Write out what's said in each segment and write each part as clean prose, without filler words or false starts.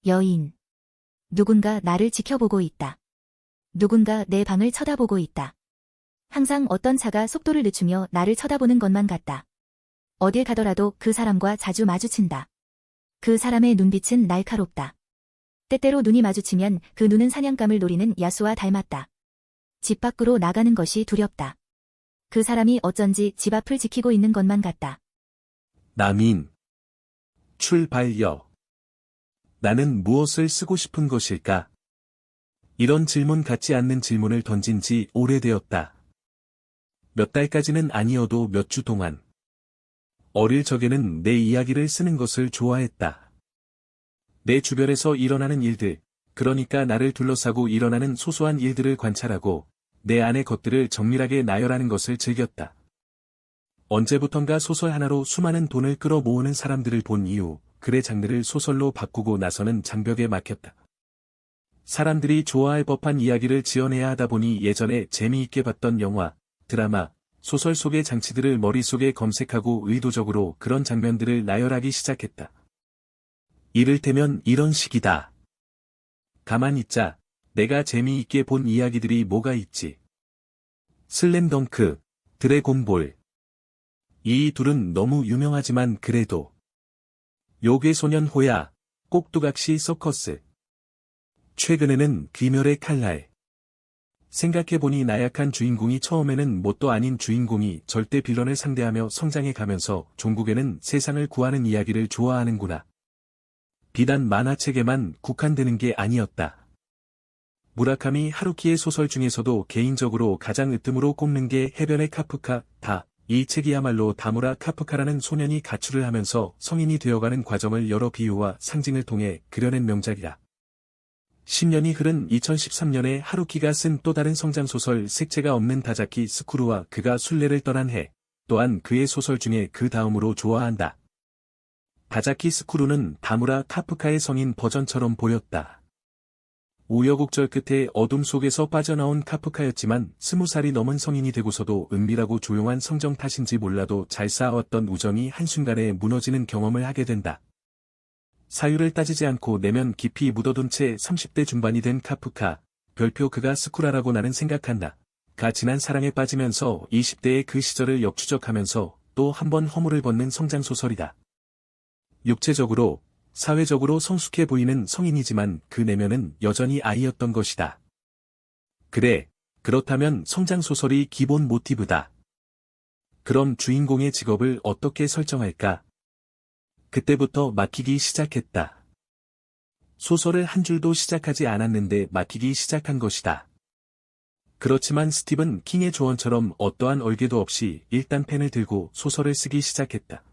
여인. 누군가 나를 지켜보고 있다. 누군가 내 방을 쳐다보고 있다. 항상 어떤 차가 속도를 늦추며 나를 쳐다보는 것만 같다. 어딜 가더라도 그 사람과 자주 마주친다. 그 사람의 눈빛은 날카롭다. 때때로 눈이 마주치면 그 눈은 사냥감을 노리는 야수와 닮았다. 집 밖으로 나가는 것이 두렵다. 그 사람이 어쩐지 집 앞을 지키고 있는 것만 같다. 남인. 출발여. 나는 무엇을 쓰고 싶은 것일까? 이런 질문 같지 않는 질문을 던진 지 오래되었다. 몇 달까지는 아니어도 몇 주 동안. 어릴 적에는 내 이야기를 쓰는 것을 좋아했다. 내 주변에서 일어나는 일들, 그러니까 나를 둘러싸고 일어나는 소소한 일들을 관찰하고 내 안의 것들을 정밀하게 나열하는 것을 즐겼다. 언제부턴가 소설 하나로 수많은 돈을 끌어모으는 사람들을 본 이후 글의 장르를 소설로 바꾸고 나서는 장벽에 막혔다. 사람들이 좋아할 법한 이야기를 지어내야 하다 보니 예전에 재미있게 봤던 영화, 드라마, 소설 속의 장치들을 머릿속에 검색하고 의도적으로 그런 장면들을 나열하기 시작했다. 이를테면 이런 식이다. 가만 있자, 내가 재미있게 본 이야기들이 뭐가 있지. 슬램덩크, 드래곤볼. 이 둘은 너무 유명하지만 그래도. 요괴소년 호야, 꼭두각시 서커스. 최근에는 귀멸의 칼날. 생각해보니 나약한 주인공이 처음에는 뭣도 아닌 주인공이 절대 빌런을 상대하며 성장해가면서 종국에는 세상을 구하는 이야기를 좋아하는구나. 비단 만화책에만 국한되는 게 아니었다. 무라카미 하루키의 소설 중에서도 개인적으로 가장 으뜸으로 꼽는 게 해변의 카프카, 다. 이 책이야말로 다무라 카프카라는 소년이 가출을 하면서 성인이 되어가는 과정을 여러 비유와 상징을 통해 그려낸 명작이다. 10년이 흐른 2013년에 하루키가 쓴 또 다른 성장소설 색채가 없는 다자키 스쿠루와 그가 순례를 떠난 해, 또한 그의 소설 중에 그 다음으로 좋아한다. 다자키 스쿠루는 다무라 카프카의 성인 버전처럼 보였다. 우여곡절 끝에 어둠 속에서 빠져나온 카프카였지만 20살이 넘은 성인이 되고서도 은밀하고 조용한 성정 탓인지 몰라도 잘 쌓아왔던 우정이 한순간에 무너지는 경험을 하게 된다. 사유를 따지지 않고 내면 깊이 묻어둔 채 30대 중반이 된 카프카, 별표 그가 스쿠라라고 나는 생각한다. 가 지난 사랑에 빠지면서 20대의 그 시절을 역추적하면서 또 한 번 허물을 벗는 성장소설이다. 육체적으로, 사회적으로 성숙해 보이는 성인이지만 그 내면은 여전히 아이였던 것이다. 그래, 그렇다면 성장소설이 기본 모티브다. 그럼 주인공의 직업을 어떻게 설정할까? 그때부터 막히기 시작했다. 소설을 한 줄도 시작하지 않았는데 막히기 시작한 것이다. 그렇지만 스티븐 킹의 조언처럼 어떠한 얼개도 없이 일단 펜을 들고 소설을 쓰기 시작했다.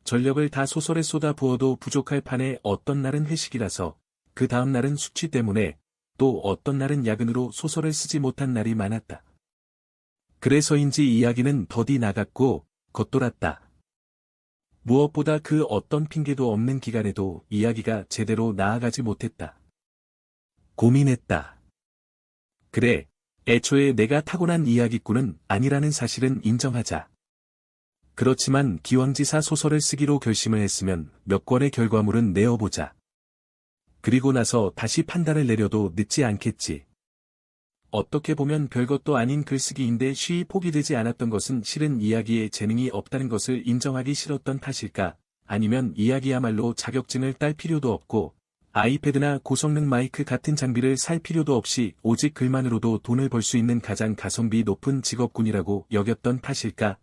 전력을 다 소설에 쏟아 부어도 부족할 판에 어떤 날은 회식이라서, 그 다음 날은 숙취 때문에, 또 어떤 날은 야근으로 소설을 쓰지 못한 날이 많았다. 그래서인지 이야기는 더디 나갔고, 겉돌았다. 무엇보다 그 어떤 핑계도 없는 기간에도 이야기가 제대로 나아가지 못했다. 고민했다. 그래, 애초에 내가 타고난 이야기꾼은 아니라는 사실은 인정하자. 그렇지만 기왕지사 소설을 쓰기로 결심을 했으면 몇 권의 결과물은 내어보자. 그리고 나서 다시 판단을 내려도 늦지 않겠지. 어떻게 보면 별것도 아닌 글쓰기인데 쉬이 포기되지 않았던 것은 실은 이야기에 재능이 없다는 것을 인정하기 싫었던 탓일까? 아니면 이야기야말로 자격증을 딸 필요도 없고 아이패드나 고성능 마이크 같은 장비를 살 필요도 없이 오직 글만으로도 돈을 벌 수 있는 가장 가성비 높은 직업군이라고 여겼던 탓일까?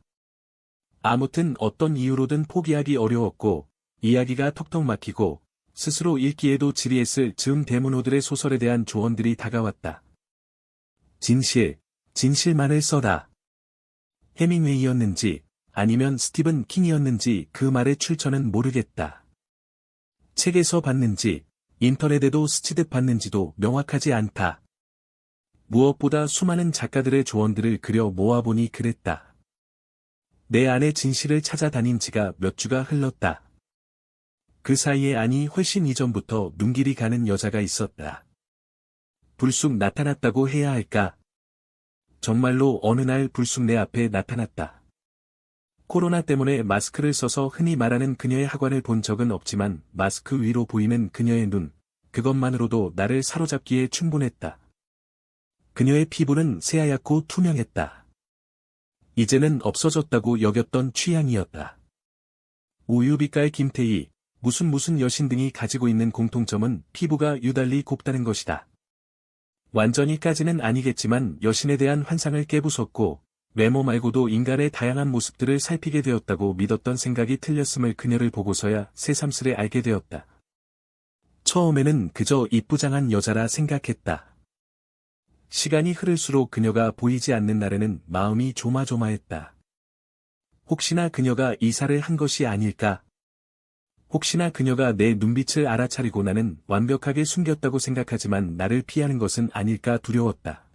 아무튼 어떤 이유로든 포기하기 어려웠고 이야기가 턱턱 막히고 스스로 읽기에도 지리했을 즈음 대문호들의 소설에 대한 조언들이 다가왔다. 진실만을 써라. 해밍웨이였는지 아니면 스티븐 킹이었는지 그 말의 출처는 모르겠다. 책에서 봤는지 인터넷에도 스치듯 봤는지도 명확하지 않다. 무엇보다 수많은 작가들의 조언들을 그려 모아보니 그랬다. 내 안의 진실을 찾아다닌 지가 몇 주가 흘렀다. 그 사이에 아니 훨씬 이전부터 눈길이 가는 여자가 있었다. 불쑥 나타났다고 해야 할까? 정말로 어느 날 불쑥 내 앞에 나타났다. 코로나 때문에 마스크를 써서 흔히 말하는 그녀의 하관을 본 적은 없지만 마스크 위로 보이는 그녀의 눈, 그것만으로도 나를 사로잡기에 충분했다. 그녀의 피부는 새하얗고 투명했다. 이제는 없어졌다고 여겼던 취향이었다. 우유빛깔 김태희, 무슨 여신 등이 가지고 있는 공통점은 피부가 유달리 곱다는 것이다. 완전히까지는 아니겠지만 여신에 대한 환상을 깨부쉈고 외모 말고도 인간의 다양한 모습들을 살피게 되었다고 믿었던 생각이 틀렸음을 그녀를 보고서야 새삼스레 알게 되었다. 처음에는 그저 이쁘장한 여자라 생각했다. 시간이 흐를수록 그녀가 보이지 않는 날에는 마음이 조마조마했다. 혹시나 그녀가 이사를 한 것이 아닐까? 혹시나 그녀가 내 눈빛을 알아차리고 나는 완벽하게 숨겼다고 생각하지만 나를 피하는 것은 아닐까 두려웠다.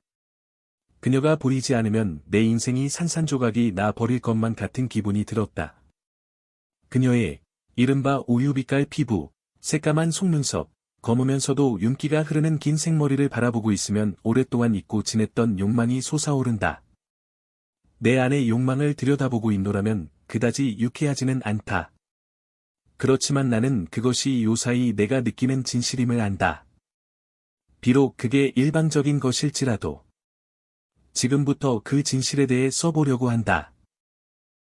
그녀가 보이지 않으면 내 인생이 산산조각이 나 버릴 것만 같은 기분이 들었다. 그녀의 이른바 우유빛깔 피부, 새까만 속눈썹, 검으면서도 윤기가 흐르는 긴 생머리를 바라보고 있으면 오랫동안 잊고 지냈던 욕망이 솟아오른다. 내 안의 욕망을 들여다보고 있노라면 그다지 유쾌하지는 않다. 그렇지만 나는 그것이 요사이 내가 느끼는 진실임을 안다. 비록 그게 일방적인 것일지라도 지금부터 그 진실에 대해 써보려고 한다.